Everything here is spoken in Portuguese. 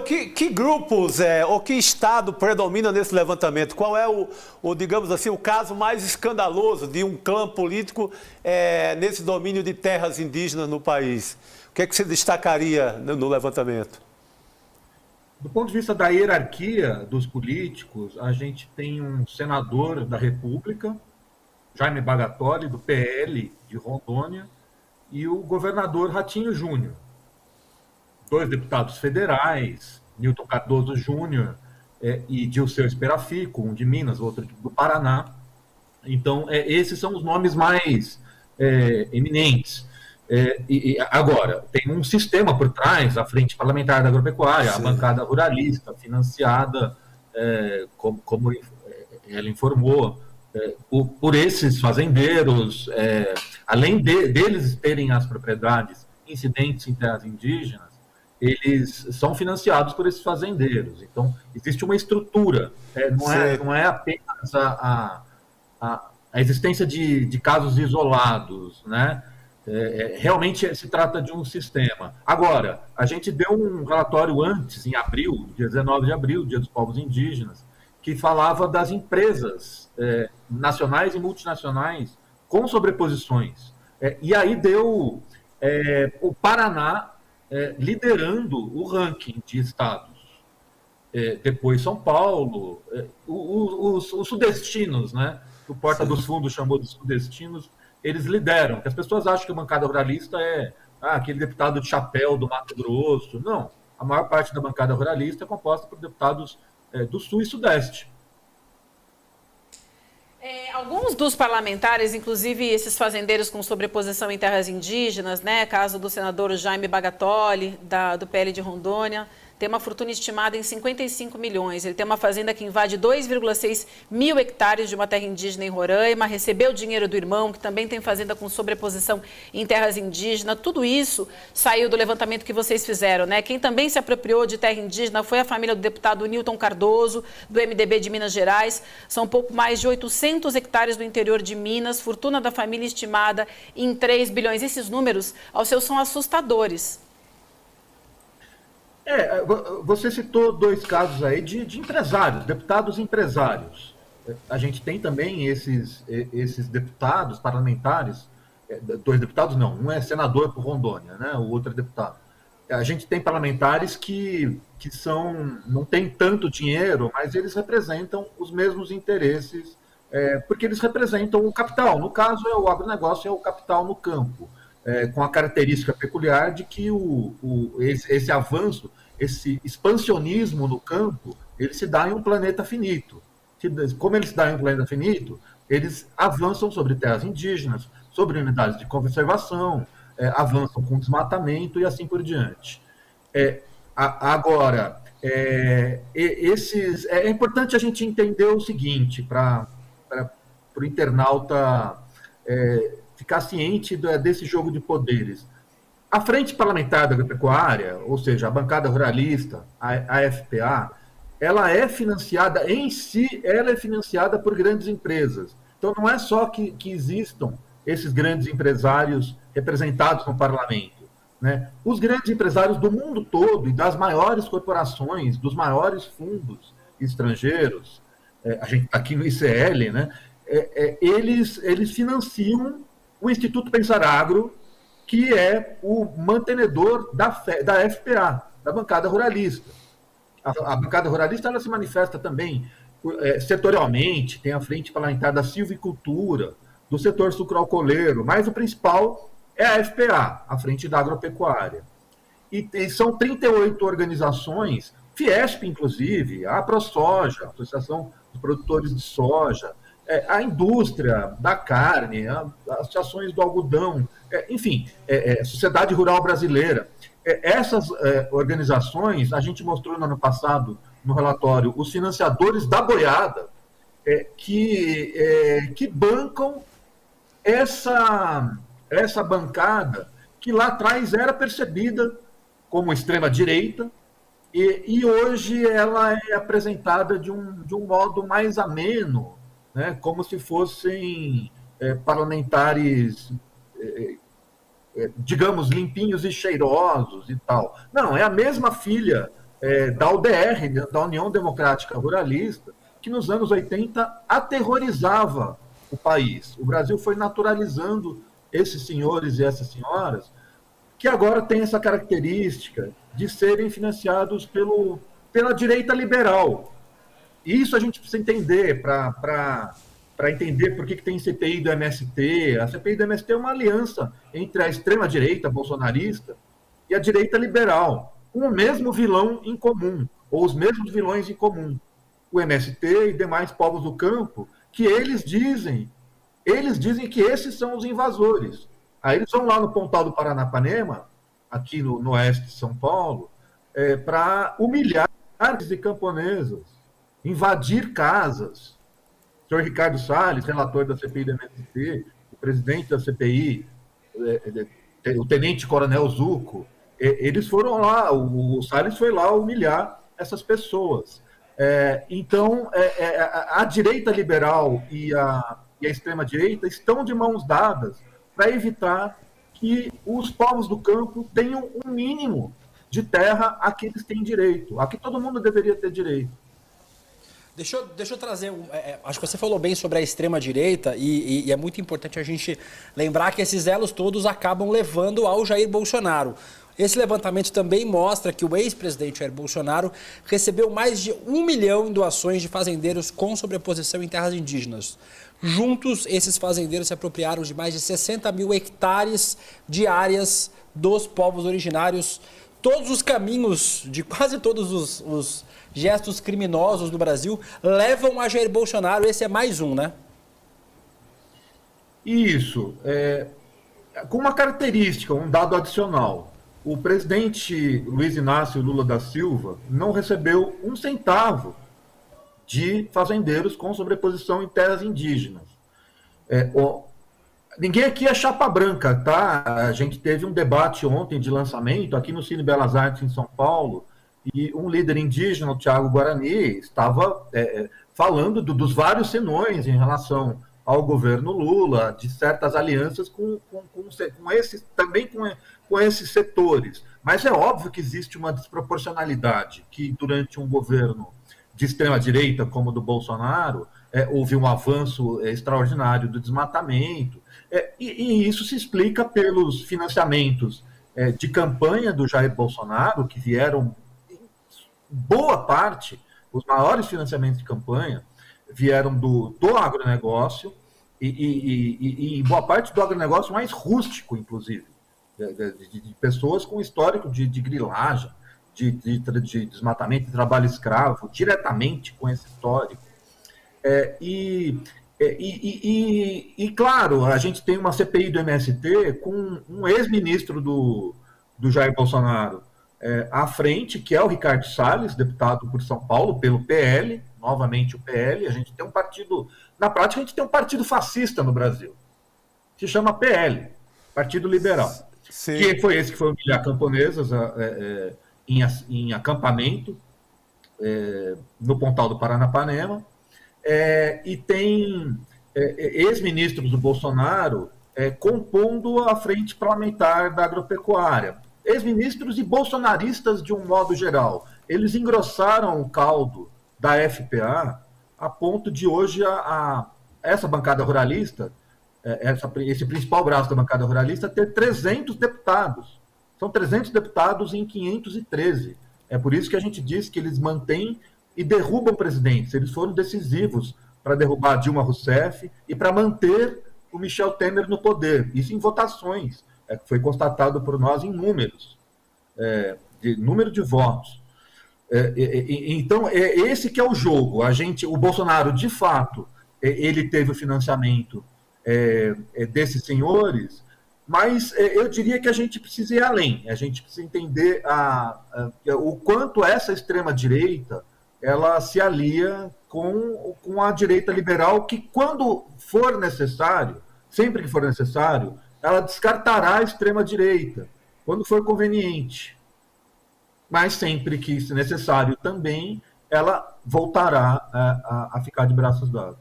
Que grupos ou que estado predomina nesse levantamento? Qual é digamos assim, o caso mais escandaloso de um clã político nesse domínio de terras indígenas no país? O que é que você destacaria no levantamento? Do ponto de vista da hierarquia dos políticos, a gente tem um senador da República, Jaime Bagatoli, do PL de Rondônia, e o governador Ratinho Júnior. Dois deputados federais, Newton Cardoso Júnior e Dirceu Esperafico, um de Minas, outro do Paraná. Então, esses são os nomes mais eminentes. Agora, tem um sistema por trás, a Frente Parlamentar da Agropecuária, a bancada ruralista, financiada, como ela informou, por esses fazendeiros, além deles terem as propriedades incidentes em terras indígenas, eles são financiados por esses fazendeiros. Então, existe uma estrutura, não é apenas a existência de casos isolados, né? Realmente se trata de um sistema. Agora, a gente deu um relatório antes, em abril, dia 19 de abril, Dia dos Povos Indígenas, que falava das empresas nacionais e multinacionais com sobreposições. E aí deu o Paraná liderando o ranking de estados. Depois São Paulo, os sudestinos, né? O Porta dos Fundos chamou de sudestinos, eles lideram. Porque as pessoas acham que a bancada ruralista é aquele deputado de chapéu do Mato Grosso. Não, a maior parte da bancada ruralista é composta por deputados do Sul e Sudeste. Alguns dos parlamentares, inclusive esses fazendeiros com sobreposição em terras indígenas, né, caso do senador Jaime Bagatoli, do PL de Rondônia, tem uma fortuna estimada em 55 milhões. Ele tem uma fazenda que invade 2,6 mil hectares de uma terra indígena em Roraima, recebeu dinheiro do irmão, que também tem fazenda com sobreposição em terras indígenas. Tudo isso saiu do levantamento que vocês fizeram, né? Quem também se apropriou de terra indígena foi a família do deputado Newton Cardoso, do MDB de Minas Gerais. São pouco mais de 800 hectares do interior de Minas, fortuna da família estimada em 3 bilhões. Esses números, ao seu, são assustadores. Você citou dois casos aí de empresários, deputados empresários. A gente tem também esses deputados parlamentares, dois deputados não, um é senador por Rondônia, né, o outro é deputado. A gente tem parlamentares que não têm tanto dinheiro, mas eles representam os mesmos interesses, porque eles representam o capital. No caso, o agronegócio é o capital no campo. Com a característica peculiar de que esse avanço, esse expansionismo no campo, ele se dá em um planeta finito. Como ele se dá em um planeta finito, eles avançam sobre terras indígenas, sobre unidades de conservação, avançam com desmatamento e assim por diante. Agora, é importante a gente entender o seguinte, para o internauta ficar ciente desse jogo de poderes. A Frente Parlamentar da Agropecuária, ou seja, a bancada ruralista, a FPA, ela é financiada, em si, ela é financiada por grandes empresas. Então, não é só que existam esses grandes empresários representados no parlamento, né? Os grandes empresários do mundo todo e das maiores corporações, dos maiores fundos estrangeiros, a gente está aqui no ICL, né? Eles financiam o Instituto Pensar Agro, que é o mantenedor da FPA, da bancada ruralista. A bancada ruralista ela se manifesta também setorialmente, tem a frente parlamentar da silvicultura, do setor sucroalcooleiro, mas o principal é a FPA, a Frente da Agropecuária. E são 38 organizações, Fiesp, inclusive, a ProSoja, a Associação dos Produtores de Soja, a indústria da carne, as associações do algodão, enfim, a Sociedade Rural Brasileira. Essas organizações, a gente mostrou no ano passado, no relatório, os financiadores da boiada, que bancam essa bancada que lá atrás era percebida como extrema-direita, e hoje ela é apresentada de um modo mais ameno, né, como se fossem parlamentares, digamos, limpinhos e cheirosos e tal. Não, é a mesma filha da UDR, da União Democrática Ruralista, que nos anos 80 aterrorizava o país. O Brasil foi naturalizando esses senhores e essas senhoras, que agora têm essa característica de serem financiados pela direita liberal. E isso a gente precisa entender para entender por que tem CPI do MST. A CPI do MST é uma aliança entre a extrema-direita bolsonarista e a direita liberal, com o mesmo vilão em comum, ou os mesmos vilões em comum. O MST e demais povos do campo, que eles dizem que esses são os invasores. Aí eles vão lá no Pontal do Paranapanema, aqui no oeste de São Paulo, para humilhar e camponesas, invadir casas. O senhor Ricardo Salles, relator da CPI do MST, o presidente da CPI, o tenente-coronel Zucco, eles foram lá, o Salles foi lá humilhar essas pessoas. Então, a direita liberal e a extrema-direita estão de mãos dadas para evitar que os povos do campo tenham um mínimo de terra a que eles têm direito, a que todo mundo deveria ter direito. Deixa eu trazer, acho que você falou bem sobre a extrema-direita e é muito importante a gente lembrar que esses elos todos acabam levando ao Jair Bolsonaro. Esse levantamento também mostra que o ex-presidente Jair Bolsonaro recebeu mais de 1 milhão em doações de fazendeiros com sobreposição em terras indígenas. Juntos, esses fazendeiros se apropriaram de mais de 60 mil hectares de áreas dos povos originários. Todos os caminhos de quase todos os gestos criminosos do Brasil levam a Jair Bolsonaro. Esse é mais um, né? Isso. Com uma característica, um dado adicional. O presidente Luiz Inácio Lula da Silva não recebeu um centavo de fazendeiros com sobreposição em terras indígenas. Ninguém aqui é chapa branca, tá? A gente teve um debate ontem de lançamento aqui no Cine Belas Artes em São Paulo e um líder indígena, o Thiago Guarani, estava falando dos vários senões em relação ao governo Lula, de certas alianças com esses, também com esses setores. Mas é óbvio que existe uma desproporcionalidade, que durante um governo de extrema-direita, como o do Bolsonaro, houve um avanço extraordinário do desmatamento, e isso se explica pelos financiamentos de campanha do Jair Bolsonaro, que vieram, em boa parte, os maiores financiamentos de campanha, vieram do agronegócio e em boa parte do agronegócio mais rústico, inclusive, de pessoas com histórico de grilagem, de desmatamento e trabalho escravo, diretamente com esse histórico. Claro, a gente tem uma CPI do MST com um ex-ministro do Jair Bolsonaro à frente, que é o Ricardo Salles, deputado por São Paulo, pelo PL, novamente o PL. A gente tem um partido, na prática, a gente tem um partido fascista no Brasil, se chama PL, Partido Liberal. Sim. Que foi esse que foi humilhar camponesas em acampamento no Pontal do Paranapanema, e tem ex-ministros do Bolsonaro compondo a frente parlamentar da agropecuária. Ex-ministros e bolsonaristas de um modo geral. Eles engrossaram o caldo da FPA a ponto de hoje essa bancada ruralista, esse principal braço da bancada ruralista, ter 300 deputados. São 300 deputados em 513. É por isso que a gente diz que eles mantêm e derrubam presidentes. Eles foram decisivos para derrubar Dilma Rousseff e para manter o Michel Temer no poder. Isso em votações. Foi constatado por nós em números, número de votos. Então, esse que é o jogo. O Bolsonaro, de fato, ele teve o financiamento desses senhores, mas eu diria que a gente precisa ir além. A gente precisa entender o quanto essa extrema-direita ela se alia com a direita liberal, que quando for necessário, sempre que for necessário, ela descartará a extrema-direita, quando for conveniente. Mas sempre que necessário também, ela voltará a ficar de braços dados.